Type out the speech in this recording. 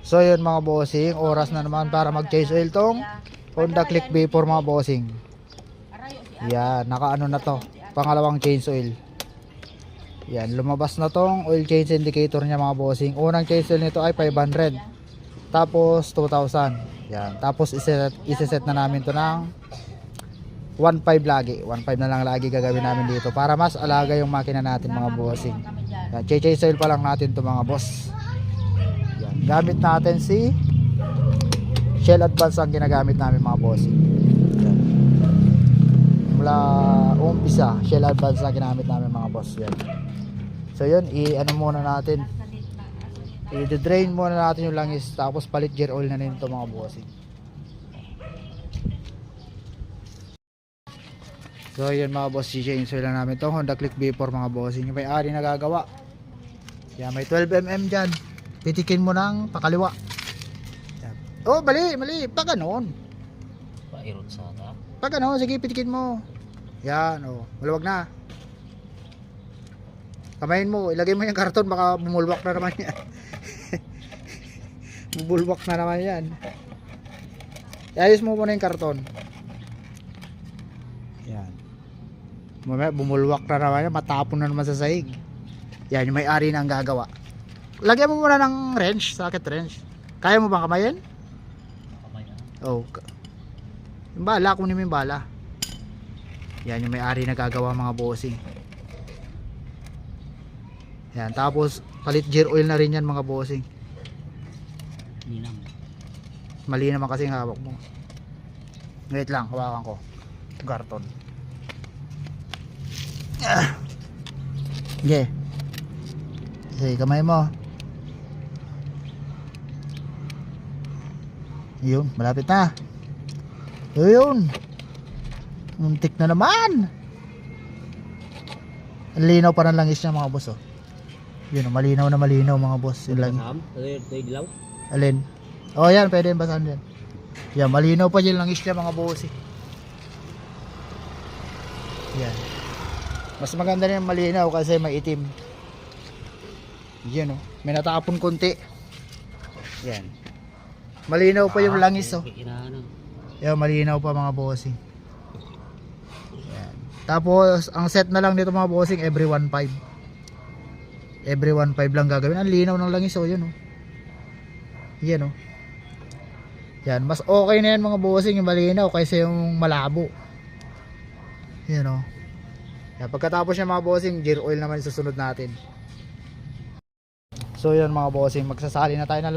So yun mga bossing, oras na naman para mag-change oil tong Honda Click B4 mga bossing. Yan, nakaano na to, pangalawang change oil. Yan, lumabas na tong oil change indicator niya mga bossing. Unang change oil nito ay 500, tapos 2,000. Yan, tapos iseset na namin to ng 1.5 lagi. 1.5 na lang lagi gagawin namin dito para mas alaga yung makina natin mga bossing. Yan, change oil pa lang natin to mga boss. Yan, gamit natin si Shell Advance ang ginagamit namin mga bossing. Yan. Mula umpisa, Shell Advance ang ginamit namin mga boss. Yan. So yun, i-ano muna natin, i-drain muna natin yung langis, tapos palit gear oil na nito mga bossing. So yun mga boss, i-change oil lang namin to Honda Click B4 mga bossing. Yung may-ari nagagawa. Yan, may 12mm dyan, pitikin mo ng pakaliwa. Yan. Oh, mali, pa ganon. Pairot sana. Pa ganon, sige pitikin mo. Yan, oh, maluwag na. Kamayin mo, ilagay mo yung karton, baka bumulwak na naman yan. Bubulwak na naman yan. Ayos mo muna yung karton. Yan. Mamaya bumulwak na naman yan, matapon na naman sa sahig. Yan, yung may-ari na ang gagawa. Lagyan mo muna ng wrench, socket wrench. Kaya mo bang kamayin? Kamay na. Oh. Yung bala, kunin mo yung bala. Yan, yung may-ari na gagawa mga bossing. Yan, tapos palit gear oil na rin yan mga bossing. Ninang. Mali naman kasi yung hawak mo. Wait lang, hawakan ko karton. Okay. Sige, kamay mo. Yun, malapit na. Yun. Muntik na naman. Ang linaw pa ng langis niya mga boss, oh. Yun, malinaw na malinaw mga boss. Yun lang. Ito dilaw. Alin? Oh, yan, pwede yung basahan yan. Yan, malinaw pa yung langis niya mga boss, eh. Yan. Mas maganda na yung malinaw kasi maitim. Yan, oh. May natapon konti. Yan. Malinaw pa yung langis, oh. Yan, malinaw pa mga bossing. Yan. Tapos, ang set na lang dito mga bossing, every 1.5. Every 1.5 lang gagawin. Ang linaw ng langis, oh, yun, oh. Yan, oh. Yan, mas okay na yan mga bossing, yung malinaw kaysa yung malabo. Yan, oh. Yan, pagkatapos niya mga bossing, gear oil naman susunod natin. So yan mga bossing, magsasali na tayo ng